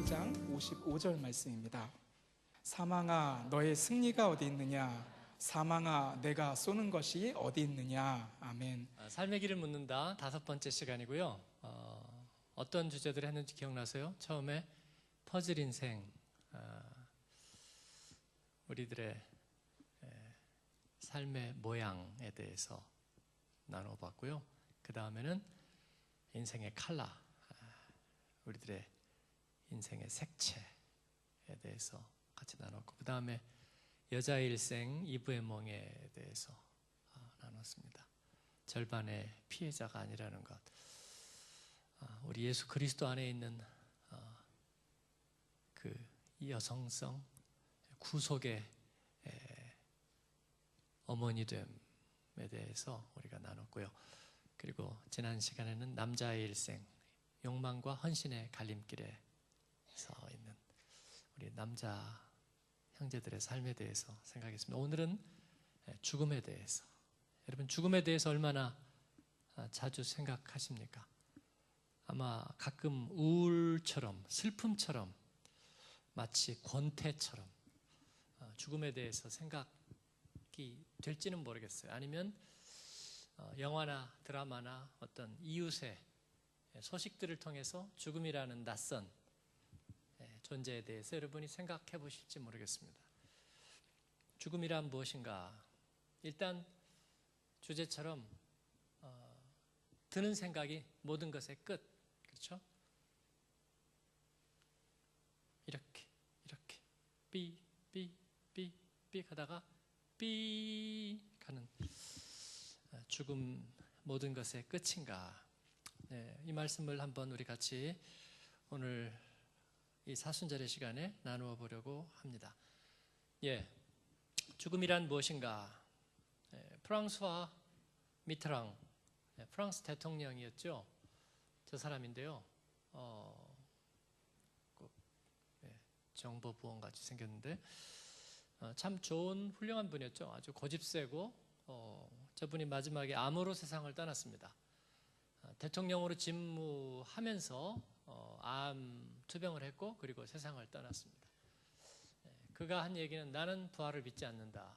15장 55절 말씀입니다. 사망아 너의 승리가 어디 있느냐, 사망아 내가 쏘는 것이 어디 있느냐. 아멘. 삶의 길을 묻는다 5번째 시간이고요. 어떤 주제들을 했는지 기억나세요? 처음에 퍼즐 인생, 우리들의 삶의 모양에 대해서 나눠봤고요. 그 다음에는 인생의 컬러, 우리들의 인생의 색채에 대해서 같이 나눴고, 그 다음에 여자의 일생, 이브의 멍에 대해서 나눴습니다. 절반의 피해자가 아니라는 것, 우리 예수 그리스도 안에 있는 그 여성성, 구속의 어머니됨에 대해서 우리가 나눴고요. 그리고 지난 시간에는 남자의 일생, 욕망과 헌신의 갈림길에 서 있는 우리 남자 형제들의 삶에 대해서 생각했습니다. 오늘은 죽음에 대해서. 여러분, 죽음에 대해서 얼마나 자주 생각하십니까? 아마 가끔 우울처럼, 슬픔처럼, 마치 권태처럼 죽음에 대해서 생각이 될지는 모르겠어요. 아니면 영화나 드라마나 어떤 이웃의 소식들을 통해서 죽음이라는 낯선 존재에 대해서 여러분이 생각해 보실지 모르겠습니다. 죽음이란 무엇인가? 일단 주제처럼 드는 생각이 모든 것의 끝, 그렇죠? 이렇게 삐 하다가 삐 가는 죽음, 모든 것의 끝인가? 이 말씀을 한번 우리 같이 오늘 이 사순절의 시간에 나누어 보려고 합니다. 죽음이란 무엇인가? 프랑스와 미트랑, 프랑스 대통령이었죠. 저 사람인데요. 정보부원 같이 생겼는데 참 좋은 훌륭한 분이었죠. 아주 고집세고 저분이 마지막에 암으로 세상을 떠났습니다. 대통령으로 집무하면서 암 투병을 했고 그리고 세상을 떠났습니다. 그가 한 얘기는 나는 부활을 믿지 않는다,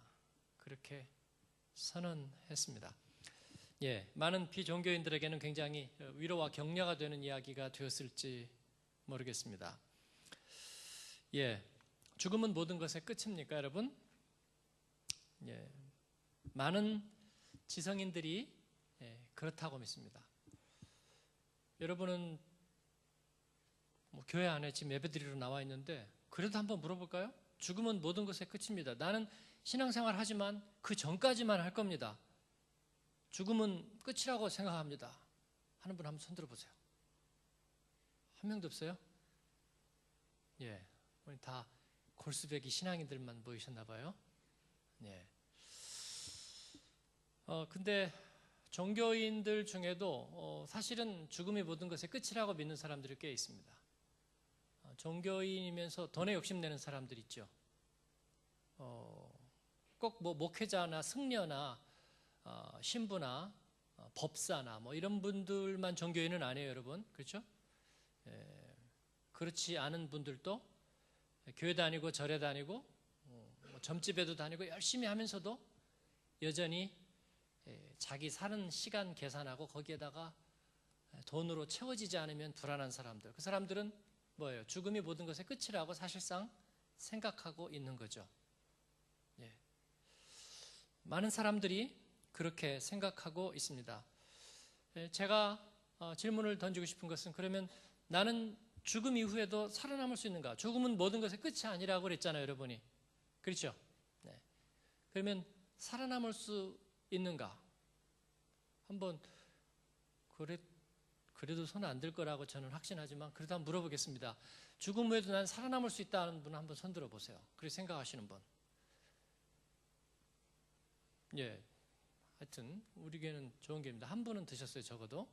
그렇게 선언했습니다. 많은 비종교인들에게는 굉장히 위로와 격려가 되는 이야기가 되었을지 모르겠습니다. 죽음은 모든 것의 끝입니까, 여러분? 많은 지성인들이 그렇다고 믿습니다. 여러분은 교회 안에 지금 예배드리러 나와 있는데 그래도 한번 물어볼까요? 죽음은 모든 것의 끝입니다. 나는 신앙생활 하지만 그 전까지만 할 겁니다. 죽음은 끝이라고 생각합니다 하는 분 한번 손 들어보세요. 한 명도 없어요? 오늘 다 골수배기 신앙인들만 모이셨나 봐요. 근데 종교인들 중에도 사실은 죽음이 모든 것의 끝이라고 믿는 사람들이 꽤 있습니다. 종교인이면서 돈에 욕심내는 사람들 있죠. 꼭 목회자나 승려나 신부나 법사나 이런 분들만 종교인은 아니에요, 여러분. 그렇죠? 그렇지 않은 분들도 교회 다니고 절에 다니고 점집에도 다니고 열심히 하면서도 여전히 자기 사는 시간 계산하고 거기에다가 돈으로 채워지지 않으면 불안한 사람들, 그 사람들은 뭐예요? 죽음이 모든 것의 끝이라고 사실상 생각하고 있는 거죠. 많은 사람들이 그렇게 생각하고 있습니다. 제가 질문을 던지고 싶은 것은, 그러면 나는 죽음 이후에도 살아남을 수 있는가? 죽음은 모든 것의 끝이 아니라고 그랬잖아요, 여러분이. 그렇죠? 그러면 살아남을 수 있는가? 한번 그래도 손 안 들 거라고 저는 확신하지만 그래도 한번 물어보겠습니다. 죽음 후에도 난 살아남을 수 있다는 분 한번 손 들어보세요. 그렇게 생각하시는 분. 하여튼 우리에게는 좋은 기회입니다. 한 분은 드셨어요, 적어도.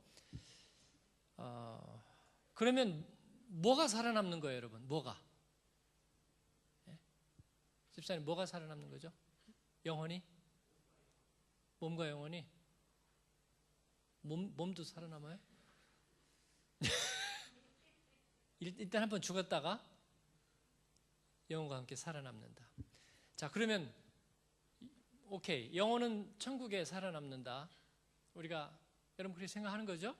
그러면 뭐가 살아남는 거예요, 여러분? 뭐가? 집사님, 뭐가 살아남는 거죠? 영혼이? 몸과 영혼이? 몸도 살아남아요? 일단 한번 죽었다가 영혼과 함께 살아남는다. 자, 그러면 오케이, 영혼은 천국에 살아남는다. 우리가 여러분 그렇게 생각하는 거죠?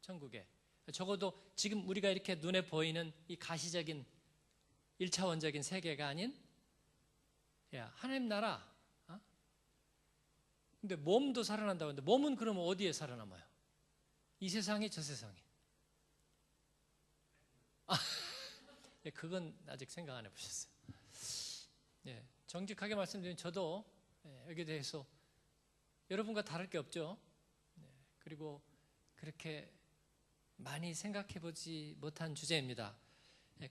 천국에. 적어도 지금 우리가 이렇게 눈에 보이는 이 가시적인 1차원적인 세계가 아닌 하나님 나라. 근데 몸도 살아난다고 하는데 몸은 그러면 어디에 살아남아요? 이 세상에, 저 세상에? 그건 아직 생각 안 해보셨어요. 정직하게 말씀드리면 저도 여기에 대해서 여러분과 다를 게 없죠. 그리고 그렇게 많이 생각해보지 못한 주제입니다.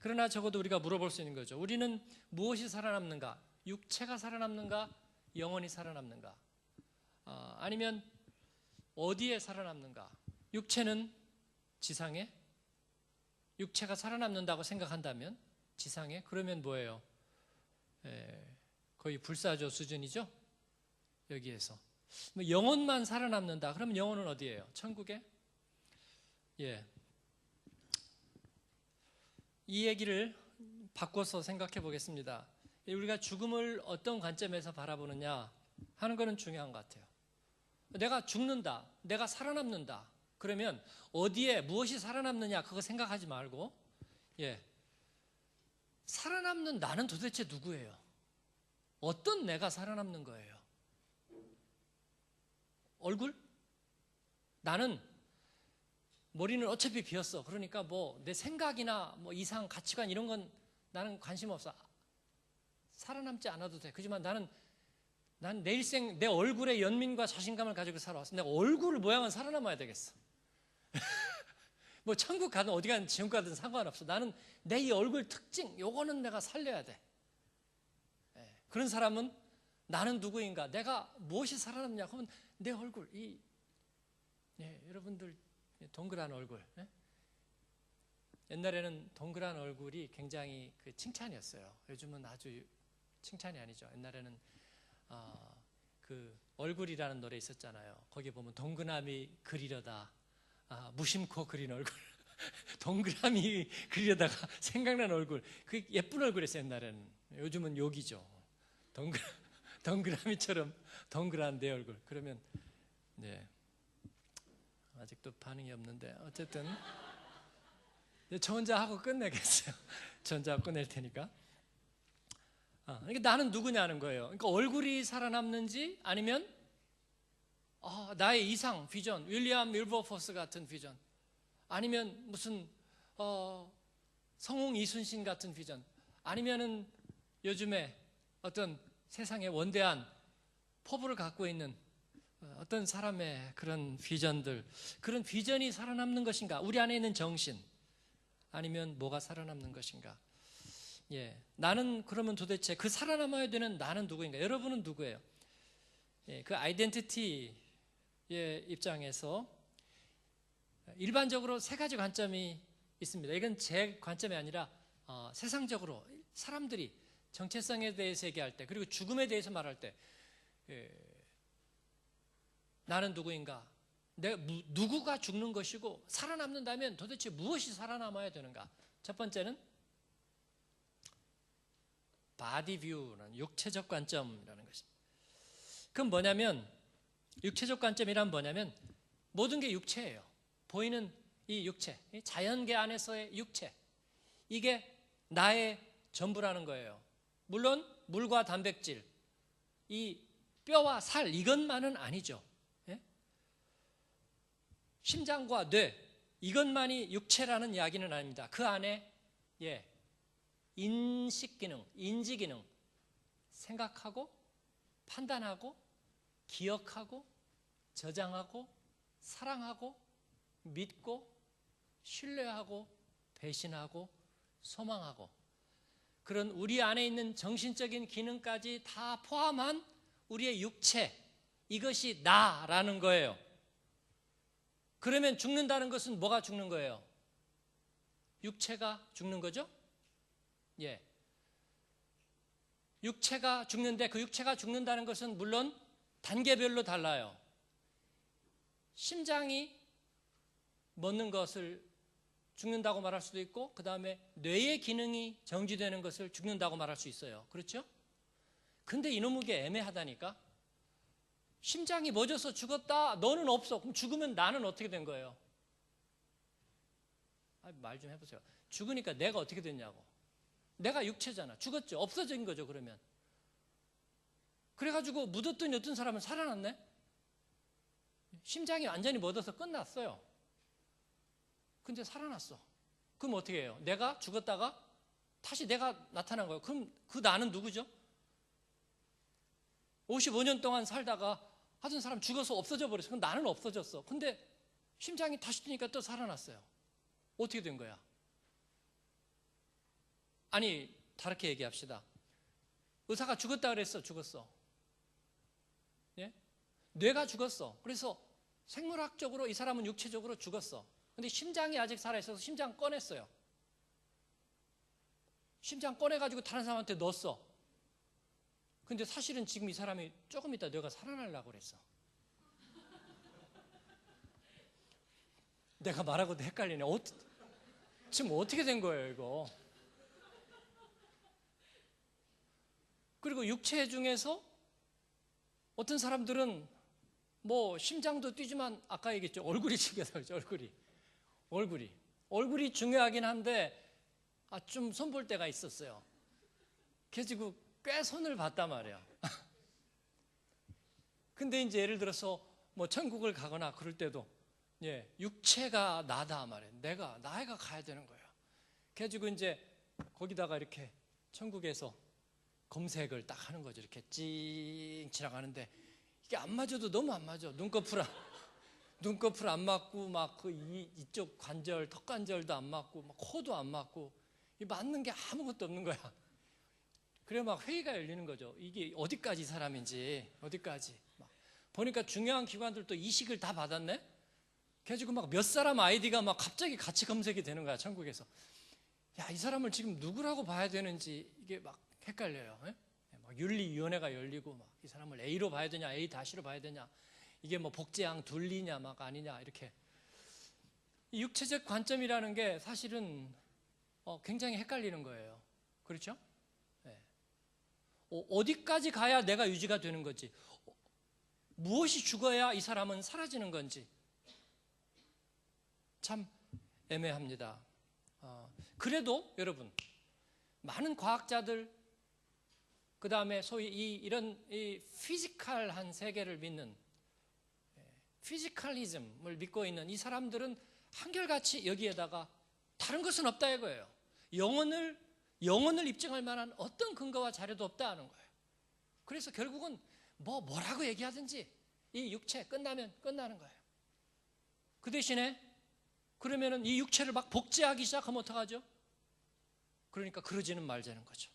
그러나 적어도 우리가 물어볼 수 있는 거죠. 우리는 무엇이 살아남는가? 육체가 살아남는가? 영혼이 살아남는가? 아니면 어디에 살아남는가? 육체는 지상에? 육체가 살아남는다고 생각한다면 지상에? 그러면 뭐예요? 거의 불사조 수준이죠? 여기에서. 영혼만 살아남는다. 그럼 영혼은 어디예요? 천국에? 이 얘기를 바꿔서 생각해 보겠습니다. 우리가 죽음을 어떤 관점에서 바라보느냐 하는 것은 중요한 것 같아요. 내가 죽는다, 내가 살아남는다. 그러면 어디에 무엇이 살아남느냐 그거 생각하지 말고 살아남는 나는 도대체 누구예요? 어떤 내가 살아남는 거예요? 얼굴? 나는 머리는 어차피 비었어. 그러니까 뭐 내 생각이나 뭐 이상, 가치관 이런 건 나는 관심 없어. 살아남지 않아도 돼. 그렇지만 난 내 일생 내 얼굴에 연민과 자신감을 가지고 살아왔어. 내가 얼굴 모양은 살아남아야 되겠어. 뭐 천국 가든 어디 가든 지옥 가든 상관없어. 나는 내 이 얼굴 특징 요거는 내가 살려야 돼. 그런 사람은 나는 누구인가? 내가 무엇이 살아남냐? 그러면 내 얼굴 여러분들 동그란 얼굴. 옛날에는 동그란 얼굴이 굉장히 그 칭찬이었어요. 요즘은 아주 칭찬이 아니죠. 옛날에는 그 얼굴이라는 노래 있었잖아요. 거기 보면 동그라미 그리려다 무심코 그린 얼굴. 동그라미 그리려다가 생각난 얼굴. 그 예쁜 얼굴이었어요. 옛날에는. 요즘은 욕이죠. 동그라미처럼 동그란 내 얼굴. 그러면 아직도 반응이 없는데 어쨌든 저 혼자 하고 끝내겠어요. 저 혼자 하고 끝낼 테니까. 그러니까 나는 누구냐는 거예요. 그러니까 얼굴이 살아남는지 아니면 나의 이상, 비전, 윌리엄 밀버포스 같은 비전, 아니면 무슨 성웅 이순신 같은 비전, 아니면은 요즘에 어떤 세상의 원대한 포부를 갖고 있는 어떤 사람의 그런 비전들, 그런 비전이 살아남는 것인가? 우리 안에 있는 정신, 아니면 뭐가 살아남는 것인가? 나는 그러면 도대체 그 살아남아야 되는 나는 누구인가? 여러분은 누구예요? 그 아이덴티티의 입장에서 일반적으로 세 가지 관점이 있습니다. 이건 제 관점이 아니라 세상적으로 사람들이 정체성에 대해서 얘기할 때, 그리고 죽음에 대해서 말할 때 나는 누구인가? 누구가 죽는 것이고 살아남는다면 도대체 무엇이 살아남아야 되는가? 첫 번째는 바디 뷰는 육체적 관점이라는 것입니다. 그건 뭐냐면, 육체적 관점이란 뭐냐면 모든 게 육체예요. 보이는 이 육체, 이 자연계 안에서의 육체, 이게 나의 전부라는 거예요. 물론 물과 단백질, 이 뼈와 살 이것만은 아니죠. 심장과 뇌 이것만이 육체라는 이야기는 아닙니다. 그 안에 인식 기능, 인지 기능, 생각하고 판단하고 기억하고 저장하고 사랑하고 믿고 신뢰하고 배신하고 소망하고, 그런 우리 안에 있는 정신적인 기능까지 다 포함한 우리의 육체, 이것이 나라는 거예요. 그러면 죽는다는 것은 뭐가 죽는 거예요? 육체가 죽는 거죠? 육체가 죽는데, 그 육체가 죽는다는 것은 물론 단계별로 달라요. 심장이 멎는 것을 죽는다고 말할 수도 있고, 그 다음에 뇌의 기능이 정지되는 것을 죽는다고 말할 수 있어요. 그렇죠? 근데 이놈의 게 애매하다니까. 심장이 멎어서 죽었다, 너는 없어. 그럼 죽으면 나는 어떻게 된 거예요? 말 좀 해보세요. 죽으니까 내가 어떻게 됐냐고. 내가 육체잖아. 죽었죠. 없어진 거죠, 그러면. 그래가지고 묻었더니 어떤 사람은 살아났네? 심장이 완전히 멎어서 끝났어요. 근데 살아났어. 그럼 어떻게 해요? 내가 죽었다가 다시 내가 나타난 거예요. 그럼 그 나는 누구죠? 55년 동안 살다가 하던 사람 죽어서 없어져 버렸어. 그럼 나는 없어졌어. 근데 심장이 다시 뛰니까 또 살아났어요. 어떻게 된 거야? 아니, 다르게 얘기합시다. 의사가 죽었다 그랬어. 죽었어. 예? 뇌가 죽었어. 그래서 생물학적으로 이 사람은 육체적으로 죽었어. 근데 심장이 아직 살아있어서 심장 꺼냈어요. 심장 꺼내가지고 다른 사람한테 넣었어. 근데 사실은 지금 이 사람이 조금 있다 뇌가 살아나려고 그랬어. 내가 말하고도 헷갈리네. 지금 어떻게 된 거예요, 이거? 그리고 육체 중에서 어떤 사람들은 뭐 심장도 뛰지만 아까 얘기했죠. 얼굴이 중요하다고 그랬죠. 얼굴이 중요하긴 한데 좀 손볼 때가 있었어요. 그래가지고 꽤 손을 봤단 말이야. 근데 이제 예를 들어서 뭐 천국을 가거나 그럴 때도 육체가 나다 말이야. 나이가 가야 되는 거예요. 그래가지고 이제 거기다가 이렇게 천국에서 검색을 딱 하는 거죠. 이렇게 찡 지나가는데 이게 안 맞아도 너무 안 맞아. 눈꺼풀 안 맞고 막 그 이쪽 관절, 턱 관절도 안 맞고 막 코도 안 맞고 이 맞는 게 아무것도 없는 거야. 그래 막 회의가 열리는 거죠. 이게 어디까지 사람인지 어디까지. 막 보니까 중요한 기관들도 이식을 다 받았네. 그래가지고 막 몇 사람 아이디가 막 갑자기 같이 검색이 되는 거야 천국에서. 야, 이 사람을 지금 누구라고 봐야 되는지 이게 막 헷갈려요. 막 윤리위원회가 열리고 막 이 사람을 A로 봐야 되냐, A 다시로 봐야 되냐, 이게 뭐 복제양 둘리냐 막 아니냐 이렇게. 이 육체적 관점이라는 게 사실은 굉장히 헷갈리는 거예요. 그렇죠? 어디까지 가야 내가 유지가 되는 건지, 무엇이 죽어야 이 사람은 사라지는 건지 참 애매합니다. 그래도 여러분, 많은 과학자들, 그 다음에 소위 이런 피지컬한 세계를 믿는, 피지컬리즘을 믿고 있는 이 사람들은 한결같이 여기에다가 다른 것은 없다 이거예요. 영혼을 입증할 만한 어떤 근거와 자료도 없다는 거예요. 그래서 결국은 뭐라고 얘기하든지 이 육체 끝나면 끝나는 거예요. 그 대신에 그러면은 이 육체를 막 복제하기 시작하면 어떡하죠? 그러니까 그러지는 말자는 거죠.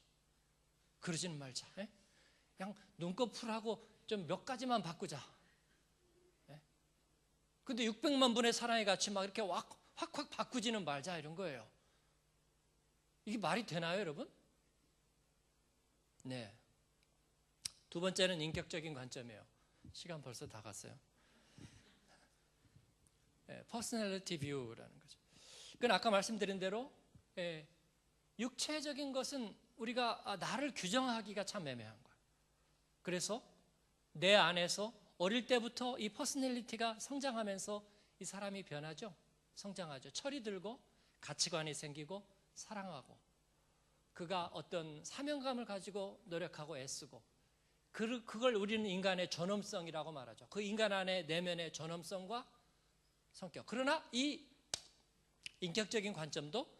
그러지는 말자. 그냥 눈꺼풀하고 좀 몇 가지만 바꾸자. 근데 600만 분의 사랑의 가치 막 이렇게 확 바꾸지는 말자 이런 거예요. 이게 말이 되나요, 여러분? 네. 두 번째는 인격적인 관점이에요. 시간 벌써 다 갔어요. 퍼스널리티 뷰라는 거죠. 그건 아까 말씀드린 대로 육체적인 것은 우리가 나를 규정하기가 참 애매한 거예요. 그래서 내 안에서 어릴 때부터 이 퍼스널리티가 성장하면서 이 사람이 변하죠. 성장하죠. 철이 들고 가치관이 생기고 사랑하고, 그가 어떤 사명감을 가지고 노력하고 애쓰고, 그걸 우리는 인간의 존엄성이라고 말하죠. 그 인간 안에 내면의 존엄성과 성격. 그러나 이 인격적인 관점도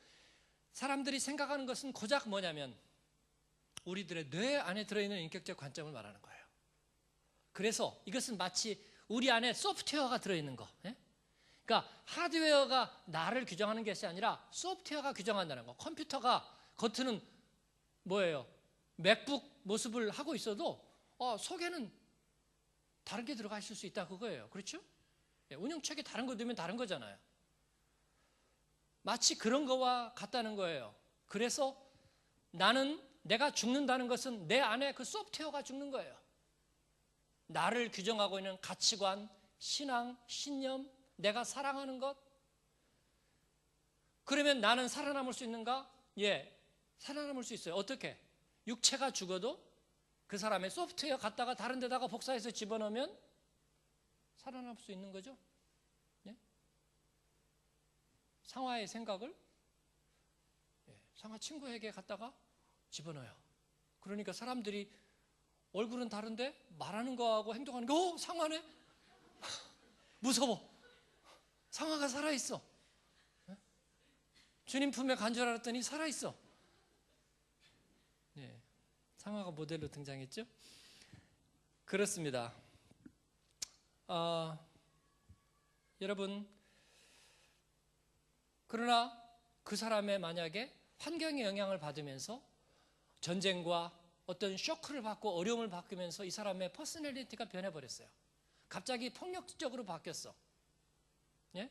사람들이 생각하는 것은 고작 뭐냐면 우리들의 뇌 안에 들어있는 인격적 관점을 말하는 거예요. 그래서 이것은 마치 우리 안에 소프트웨어가 들어있는 거. 그러니까 하드웨어가 나를 규정하는 것이 아니라 소프트웨어가 규정한다는 거. 컴퓨터가 겉으로는 뭐예요? 맥북 모습을 하고 있어도 속에는 다른 게 들어가 있을 수 있다 그거예요. 그렇죠? 운영체계 다른 거 넣으면 다른 거잖아요. 마치 그런 거와 같다는 거예요. 그래서 내가 죽는다는 것은 내 안에 그 소프트웨어가 죽는 거예요. 나를 규정하고 있는 가치관, 신앙, 신념, 내가 사랑하는 것, 그러면 나는 살아남을 수 있는가? 예, 살아남을 수 있어요. 어떻게? 육체가 죽어도 그 사람의 소프트웨어 갖다가 다른 데다가 복사해서 집어넣으면 살아남을 수 있는 거죠. 예? 상화의 생각을 상화 친구에게 갖다가 집어넣어요. 그러니까 사람들이 얼굴은 다른데 말하는 거하고 행동하는 거 상화네? 무서워. 상화가 살아있어. 주님 품에 간 줄 알았더니 살아있어. 네, 상화가 모델로 등장했죠. 그렇습니다. 여러분, 그러나 그 사람의 만약에 환경의 영향을 받으면서 전쟁과 어떤 쇼크를 받고 어려움을 받으면서 이 사람의 퍼스널리티가 변해버렸어요. 갑자기 폭력적으로 바뀌었어. 예?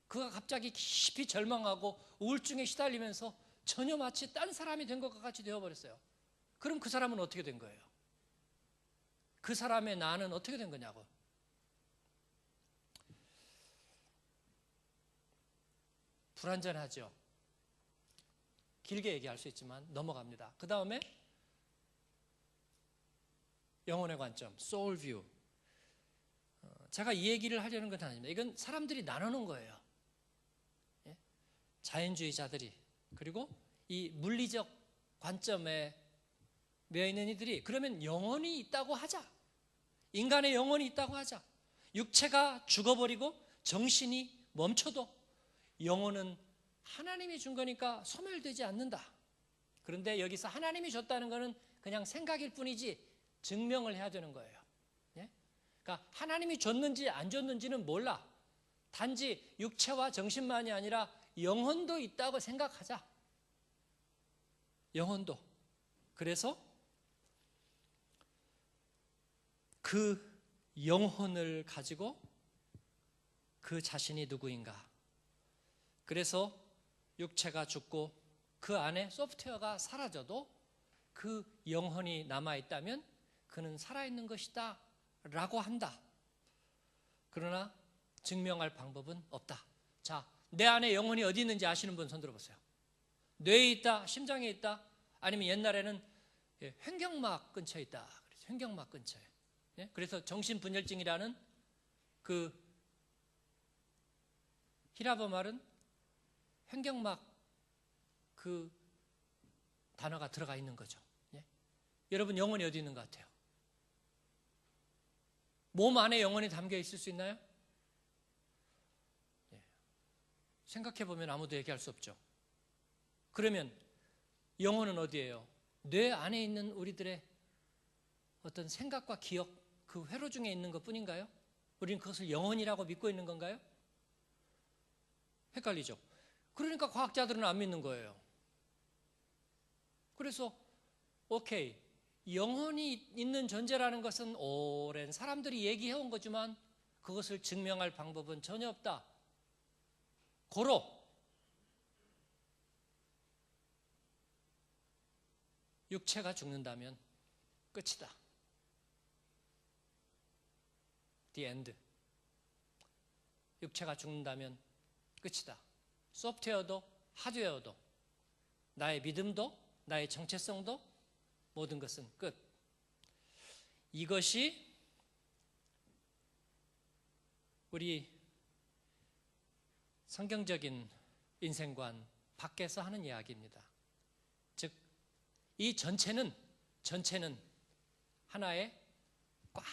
그가 갑자기 깊이 절망하고 우울증에 시달리면서 전혀 마치 딴 사람이 된 것과 같이 되어버렸어요. 그럼 그 사람은 어떻게 된 거예요? 그 사람의 나는 어떻게 된 거냐고. 불완전하죠. 길게 얘기할 수 있지만 넘어갑니다. 그 다음에 영혼의 관점, soul view. 제가 이 얘기를 하려는 건 아닙니다. 이건 사람들이 나누는 거예요. 예? 자연주의자들이, 그리고 이 물리적 관점에 매여 있는 이들이, 그러면 영혼이 있다고 하자. 인간의 영혼이 있다고 하자. 육체가 죽어버리고 정신이 멈춰도 영혼은 하나님이 준 거니까 소멸되지 않는다. 그런데 여기서 하나님이 줬다는 거는 그냥 생각일 뿐이지 증명을 해야 되는 거예요. 예? 그러니까 하나님이 줬는지 안 줬는지는 몰라. 단지 육체와 정신만이 아니라 영혼도 있다고 생각하자. 영혼도. 그래서 그 영혼을 가지고 그 자신이 누구인가. 그래서 육체가 죽고 그 안에 소프트웨어가 사라져도 그 영혼이 남아있다면 그는 살아있는 것이다 라고 한다. 그러나 증명할 방법은 없다. 자, 내 안에 영혼이 어디 있는지 아시는 분 손 들어보세요. 뇌에 있다, 심장에 있다, 아니면 옛날에는 횡격막 근처에 있다. 횡격막 근처에. 그래서 정신분열증이라는 그 히라버 말은 횡격막 그 단어가 들어가 있는 거죠. 예? 여러분 영혼이 어디 있는 것 같아요? 몸 안에 영혼이 담겨 있을 수 있나요? 예. 생각해 보면 아무도 얘기할 수 없죠. 그러면 영혼은 어디예요? 뇌 안에 있는 우리들의 어떤 생각과 기억, 그 회로 중에 있는 것 뿐인가요? 우리는 그것을 영혼이라고 믿고 있는 건가요? 헷갈리죠? 그러니까 과학자들은 안 믿는 거예요. 그래서 오케이, 영혼이 있는 존재라는 것은 오랜 사람들이 얘기해온 거지만 그것을 증명할 방법은 전혀 없다. 고로 육체가 죽는다면 끝이다. The end. 육체가 죽는다면 끝이다. 소프트웨어도 하드웨어도 나의 믿음도 나의 정체성도 모든 것은 끝. 이것이 우리 성경적인 인생관 밖에서 하는 이야기입니다. 즉, 이 전체는 하나의 꽉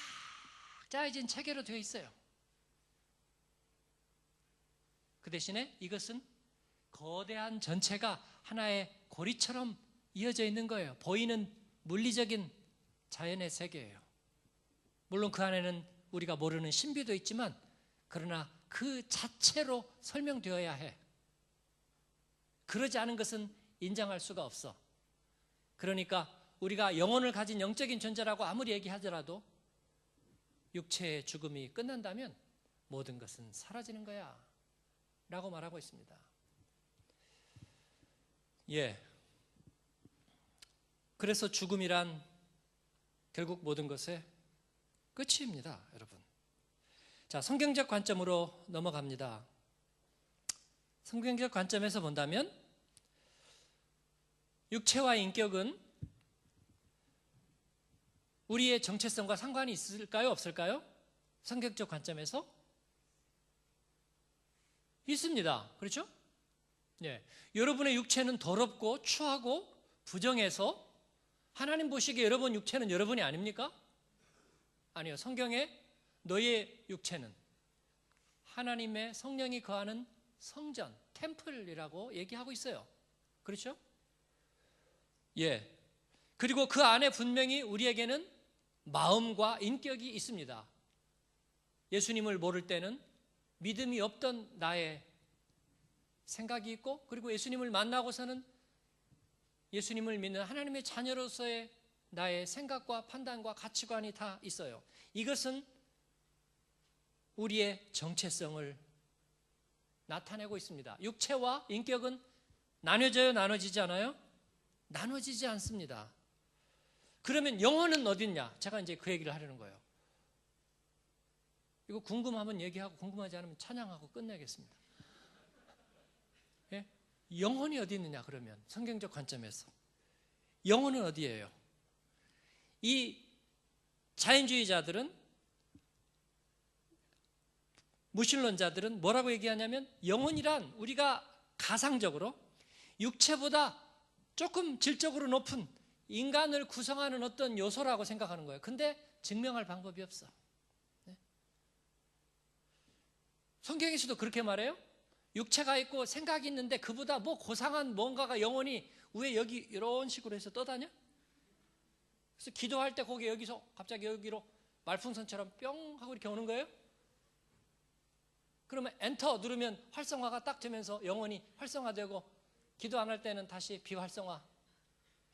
짜여진 체계로 되어 있어요. 그 대신에 이것은 거대한 전체가 하나의 고리처럼 이어져 있는 거예요. 보이는 물리적인 자연의 세계예요. 물론 그 안에는 우리가 모르는 신비도 있지만 그러나 그 자체로 설명되어야 해. 그러지 않은 것은 인정할 수가 없어. 그러니까 우리가 영혼을 가진 영적인 존재라고 아무리 얘기하더라도 육체의 죽음이 끝난다면 모든 것은 사라지는 거야 라고 말하고 있습니다. 예. 그래서 죽음이란 결국 모든 것의 끝입니다, 여러분. 자, 성경적 관점으로 넘어갑니다. 성경적 관점에서 본다면 육체와 인격은 우리의 정체성과 상관이 있을까요? 없을까요? 성경적 관점에서 있습니다. 그렇죠? 예. 여러분의 육체는 더럽고 추하고 부정해서 하나님 보시기에 여러분 육체는 여러분이 아닙니까? 아니요. 성경에 너의 육체는 하나님의 성령이 거하는 성전, 템플이라고 얘기하고 있어요. 그렇죠? 예. 그리고 그 안에 분명히 우리에게는 마음과 인격이 있습니다. 예수님을 모를 때는 믿음이 없던 나의 생각이 있고, 그리고 예수님을 만나고서는 예수님을 믿는 하나님의 자녀로서의 나의 생각과 판단과 가치관이 다 있어요. 이것은 우리의 정체성을 나타내고 있습니다. 육체와 인격은 나눠져요? 나눠지지 않아요? 나눠지지 않습니다. 그러면 영혼은 어딨냐? 제가 이제 그 얘기를 하려는 거예요. 이거 궁금하면 얘기하고 궁금하지 않으면 찬양하고 끝내겠습니다. 예? 영혼이 어디 있느냐 그러면 성경적 관점에서 영혼은 어디예요? 이 자연주의자들은, 무신론자들은 뭐라고 얘기하냐면 영혼이란 우리가 가상적으로 육체보다 조금 질적으로 높은 인간을 구성하는 어떤 요소라고 생각하는 거예요. 근데 증명할 방법이 없어. 네? 성경에서도 그렇게 말해요. 육체가 있고 생각이 있는데 그보다 뭐 고상한 뭔가가 영혼이 왜 여기 이런 식으로 해서 떠다녀? 그래서 기도할 때 거기 여기서 갑자기 여기로 말풍선처럼 뿅 하고 이렇게 오는 거예요. 그러면 엔터 누르면 활성화가 딱 되면서 영혼이 활성화되고, 기도 안 할 때는 다시 비활성화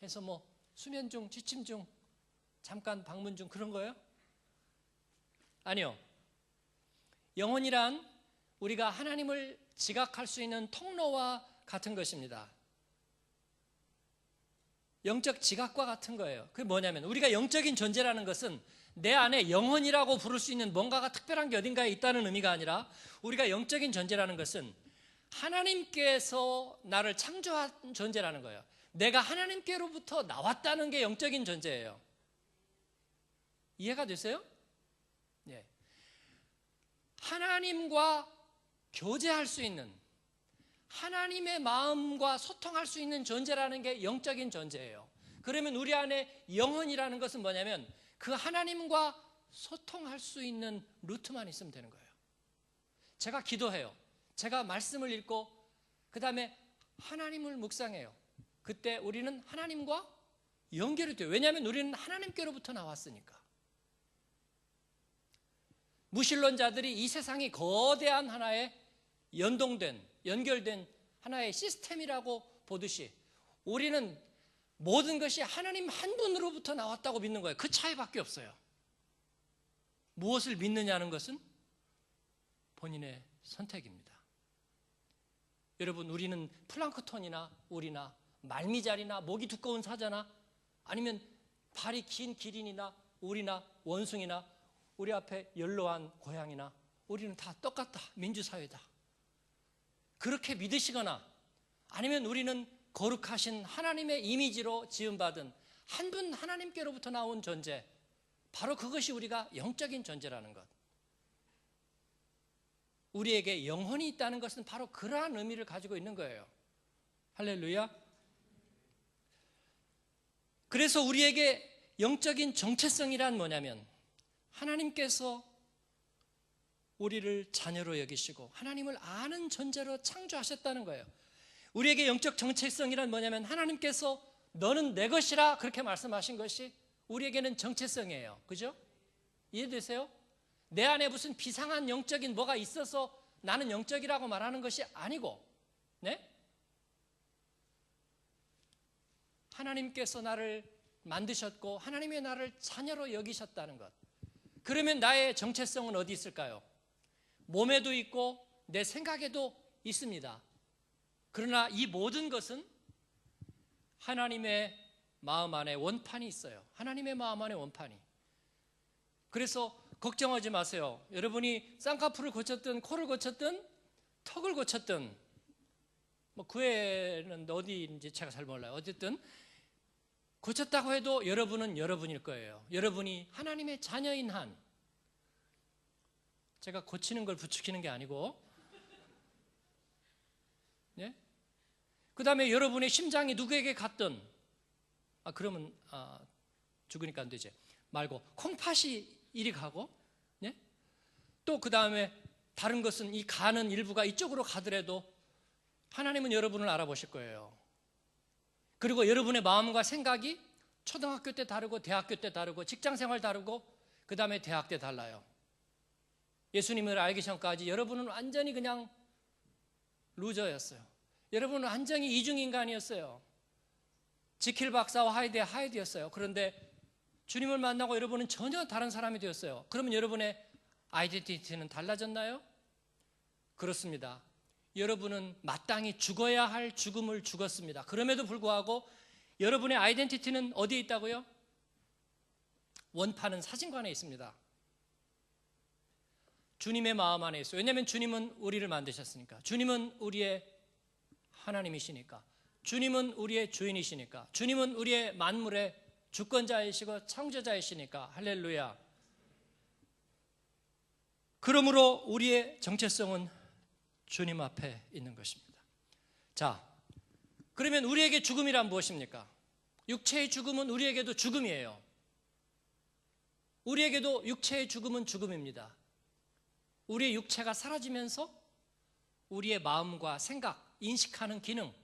해서 뭐 수면 중, 취침 중, 잠깐 방문 중 그런 거예요? 아니요. 영혼이란 우리가 하나님을 지각할 수 있는 통로와 같은 것입니다. 영적 지각과 같은 거예요. 그게 뭐냐면 우리가 영적인 존재라는 것은 내 안에 영혼이라고 부를 수 있는 뭔가가 특별한 게 어딘가에 있다는 의미가 아니라, 우리가 영적인 존재라는 것은 하나님께서 나를 창조한 존재라는 거예요. 내가 하나님께로부터 나왔다는 게 영적인 존재예요. 이해가 되세요? 예. 하나님과 교제할 수 있는, 하나님의 마음과 소통할 수 있는 존재라는 게 영적인 존재예요. 그러면 우리 안에 영혼이라는 것은 뭐냐면 그 하나님과 소통할 수 있는 루트만 있으면 되는 거예요. 제가 기도해요. 제가 말씀을 읽고 그 다음에 하나님을 묵상해요. 그때 우리는 하나님과 연결이 돼요. 왜냐하면 우리는 하나님께로부터 나왔으니까. 무신론자들이 이 세상이 거대한 하나의 연결된 하나의 시스템이라고 보듯이 우리는 모든 것이 하나님 한 분으로부터 나왔다고 믿는 거예요. 그 차이밖에 없어요. 무엇을 믿느냐는 것은 본인의 선택입니다. 여러분, 우리는 플랑크톤이나 우리나 말미잘이나 목이 두꺼운 사자나 아니면 발이 긴 기린이나 우리나 원숭이나 우리 앞에 연로한 고양이나 우리는 다 똑같다. 민주사회다. 그렇게 믿으시거나 아니면 우리는 거룩하신 하나님의 이미지로 지음받은 한 분 하나님께로부터 나온 존재, 바로 그것이 우리가 영적인 존재라는 것. 우리에게 영혼이 있다는 것은 바로 그러한 의미를 가지고 있는 거예요. 할렐루야. 그래서 우리에게 영적인 정체성이란 뭐냐면 하나님께서 우리를 자녀로 여기시고 하나님을 아는 존재로 창조하셨다는 거예요. 우리에게 영적 정체성이란 뭐냐면 하나님께서 너는 내 것이라 그렇게 말씀하신 것이 우리에게는 정체성이에요. 그죠? 이해되세요? 내 안에 무슨 비상한 영적인 뭐가 있어서 나는 영적이라고 말하는 것이 아니고, 네? 하나님께서 나를 만드셨고 하나님의 나를 자녀로 여기셨다는 것. 그러면 나의 정체성은 어디 있을까요? 몸에도 있고 내 생각에도 있습니다. 그러나 이 모든 것은 하나님의 마음 안에 원판이 있어요. 하나님의 마음 안에 원판이. 그래서 걱정하지 마세요. 여러분이 쌍꺼풀을 고쳤든 코를 고쳤든 턱을 고쳤든 뭐 교회는 어디인지 제가 잘 몰라요. 어쨌든 고쳤다고 해도 여러분은 여러분일 거예요. 여러분이 하나님의 자녀인 한, 제가 고치는 걸 부추기는 게 아니고, 예? 그 다음에 여러분의 심장이 누구에게 갔든, 그러면 죽으니까 안 되지 말고 콩팥이 이리 가고, 예? 또 그 다음에 다른 것은 이 가는 일부가 이쪽으로 가더라도 하나님은 여러분을 알아보실 거예요. 그리고 여러분의 마음과 생각이 초등학교 때 다르고 대학교 때 다르고 직장생활 다르고 그 다음에 대학 때 달라요. 예수님을 알기 전까지 여러분은 완전히 그냥 루저였어요. 여러분은 완전히 이중인간이었어요. 지킬 박사와 하이드였어요. 그런데 주님을 만나고 여러분은 전혀 다른 사람이 되었어요. 그러면 여러분의 아이덴티티는 달라졌나요? 그렇습니다. 여러분은 마땅히 죽어야 할 죽음을 죽었습니다. 그럼에도 불구하고 여러분의 아이덴티티는 어디에 있다고요? 원판은 사진관에 있습니다. 주님의 마음 안에 있어요. 왜냐하면 주님은 우리를 만드셨으니까. 주님은 우리의 하나님이시니까. 주님은 우리의 주인이시니까. 주님은 우리의 만물의 주권자이시고 창조자이시니까. 할렐루야. 그러므로 우리의 정체성은 주님 앞에 있는 것입니다. 자, 그러면 우리에게 죽음이란 무엇입니까? 육체의 죽음은 우리에게도 죽음이에요. 우리에게도 육체의 죽음은 죽음입니다. 우리의 육체가 사라지면서 우리의 마음과 생각, 인식하는 기능,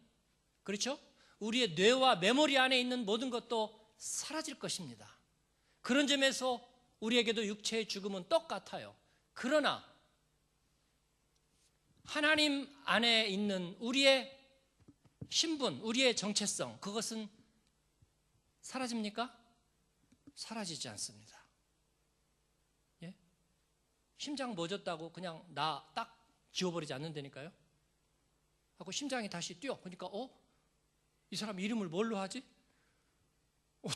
그렇죠? 우리의 뇌와 메모리 안에 있는 모든 것도 사라질 것입니다. 그런 점에서 우리에게도 육체의 죽음은 똑같아요. 그러나 하나님 안에 있는 우리의 신분, 우리의 정체성, 그것은 사라집니까? 사라지지 않습니다. 예? 심장 멎었다고 그냥 나 딱 지워버리지 않는다니까요. 하고 심장이 다시 뛰어. 그러니까 이 사람 이름을 뭘로 하지?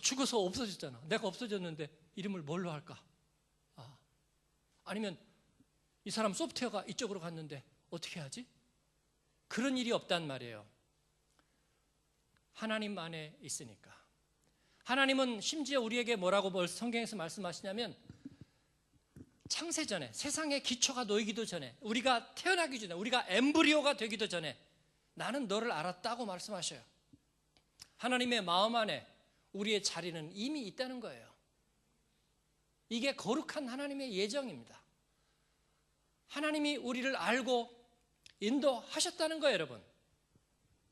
죽어서 없어졌잖아. 내가 없어졌는데 이름을 뭘로 할까? 아니면 이 사람 소프트웨어가 이쪽으로 갔는데 어떻게 하지? 그런 일이 없단 말이에요. 하나님 안에 있으니까. 하나님은 심지어 우리에게 뭐라고 성경에서 말씀하시냐면 창세전에, 세상의 기초가 놓이기도 전에, 우리가 태어나기 전에, 우리가 엠브리오가 되기도 전에 나는 너를 알았다고 말씀하셔요. 하나님의 마음 안에 우리의 자리는 이미 있다는 거예요. 이게 거룩한 하나님의 예정입니다. 하나님이 우리를 알고 인도하셨다는 거예요, 여러분.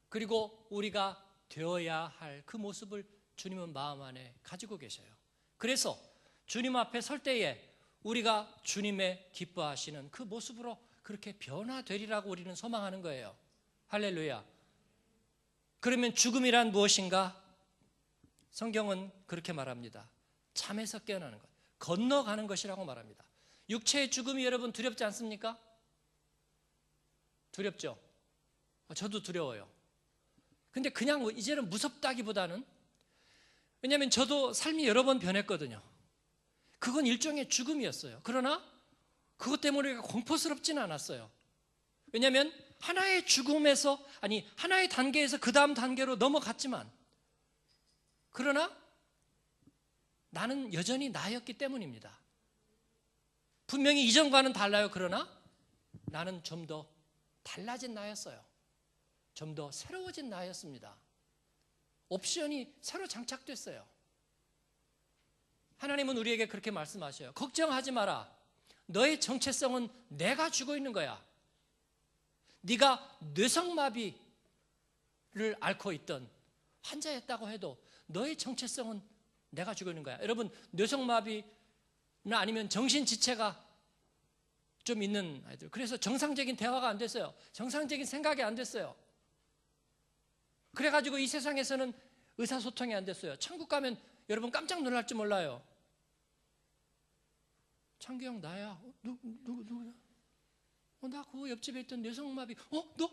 그리고 우리가 되어야 할 그 모습을 주님은 마음 안에 가지고 계셔요. 그래서 주님 앞에 설 때에 우리가 주님의 기뻐하시는 그 모습으로 그렇게 변화되리라고 우리는 소망하는 거예요. 할렐루야. 그러면 죽음이란 무엇인가? 성경은 그렇게 말합니다. 잠에서 깨어나는 것, 건너가는 것이라고 말합니다. 육체의 죽음이 여러분 두렵지 않습니까? 두렵죠? 저도 두려워요. 근데 그냥 이제는 무섭다기보다는, 왜냐하면 저도 삶이 여러 번 변했거든요. 그건 일종의 죽음이었어요. 그러나 그것 때문에 공포스럽지는 않았어요. 왜냐하면 하나의 죽음에서, 하나의 단계에서 그 다음 단계로 넘어갔지만, 그러나 나는 여전히 나였기 때문입니다. 분명히 이전과는 달라요. 그러나 나는 좀 더 달라진 나였어요. 좀 더 새로워진 나였습니다. 옵션이 새로 장착됐어요. 하나님은 우리에게 그렇게 말씀하셔요. 걱정하지 마라. 너의 정체성은 내가 주고 있는 거야. 네가 뇌성마비를 앓고 있던 환자였다고 해도 너의 정체성은 내가 주고 있는 거야. 여러분, 뇌성마비나 아니면 정신지체가 좀 있는 아이들, 그래서 정상적인 대화가 안 됐어요. 정상적인 생각이 안 됐어요. 그래가지고 이 세상에서는 의사소통이 안 됐어요. 천국 가면 여러분 깜짝 놀랄지 몰라요. 창규 형 나야. 누구냐? 나 그 옆집에 있던 뇌성마비. 너?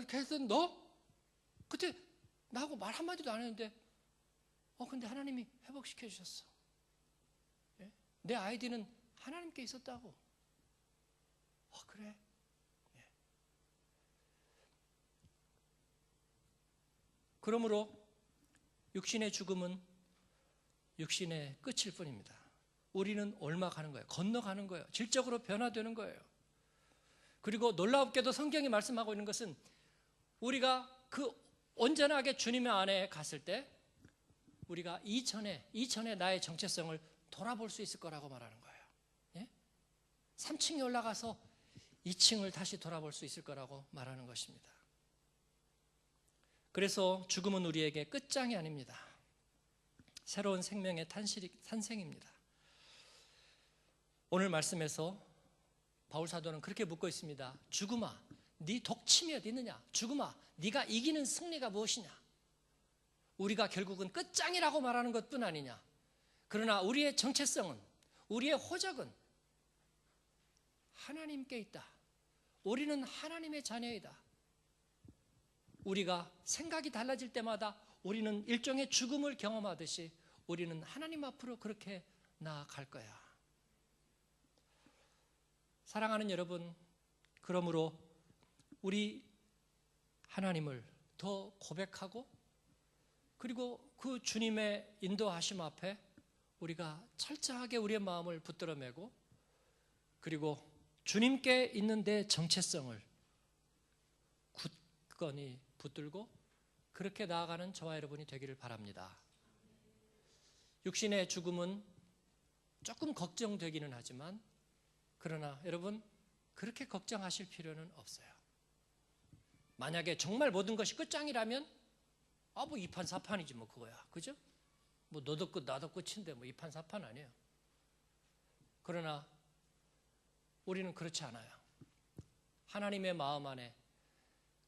그래서 너? 그때 나하고 말 한마디도 안 했는데 근데 하나님이 회복시켜 주셨어. 예? 내 아이디는 하나님께 있었다고. 그래? 예. 그러므로 육신의 죽음은 육신의 끝일 뿐입니다. 우리는 옮아가는 거예요. 건너가는 거예요. 질적으로 변화되는 거예요. 그리고 놀랍게도 성경이 말씀하고 있는 것은 우리가 그 온전하게 주님의 안에 갔을 때 우리가 이전에 나의 정체성을 돌아볼 수 있을 거라고 말하는 거예요. 예? 3층에 올라가서 2층을 다시 돌아볼 수 있을 거라고 말하는 것입니다. 그래서 죽음은 우리에게 끝장이 아닙니다. 새로운 생명의 탄생입니다. 오늘 말씀에서 바울 사도는 그렇게 묻고 있습니다. 죽음아, 네 독침이 어디 있느냐? 죽음아, 네가 이기는 승리가 무엇이냐? 우리가 결국은 끝장이라고 말하는 것뿐 아니냐? 그러나 우리의 정체성은, 우리의 호적은 하나님께 있다. 우리는 하나님의 자녀이다. 우리가 생각이 달라질 때마다 우리는 일종의 죽음을 경험하듯이 우리는 하나님 앞으로 그렇게 나아갈 거야. 사랑하는 여러분, 그러므로 우리 하나님을 더 고백하고 그리고 그 주님의 인도하심 앞에 우리가 철저하게 우리의 마음을 붙들어 매고 그리고 주님께 있는 내 정체성을 굳건히 붙들고 그렇게 나아가는 저와 여러분이 되기를 바랍니다. 육신의 죽음은 조금 걱정되기는 하지만 그러나 여러분 그렇게 걱정하실 필요는 없어요. 만약에 정말 모든 것이 끝장이라면 뭐 이판사판이지 뭐 그거야. 그죠? 뭐 너도 끝 나도 끝인데 뭐 이판사판 아니에요. 그러나 우리는 그렇지 않아요. 하나님의 마음 안에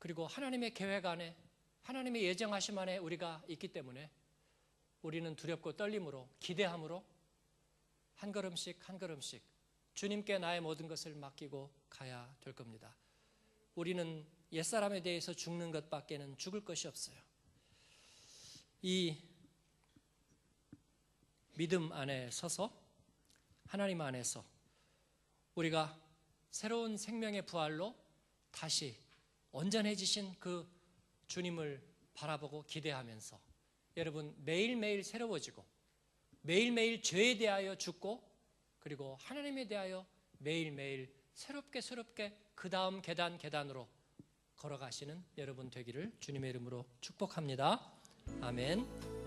그리고 하나님의 계획 안에 하나님의 예정하심 안에 우리가 있기 때문에 우리는 두렵고 떨림으로 기대함으로 한 걸음씩 한 걸음씩 주님께 나의 모든 것을 맡기고 가야 될 겁니다. 우리는 옛사람에 대해서 죽는 것밖에는 죽을 것이 없어요. 이 믿음 안에 서서 하나님 안에서 우리가 새로운 생명의 부활로 다시 온전해지신 그 주님을 바라보고 기대하면서 여러분 매일매일 새로워지고 매일매일 죄에 대하여 죽고 그리고 하나님에 대하여 매일매일 새롭게 그 다음 계단으로 걸어가시는 여러분 되기를 주님의 이름으로 축복합니다. 아멘.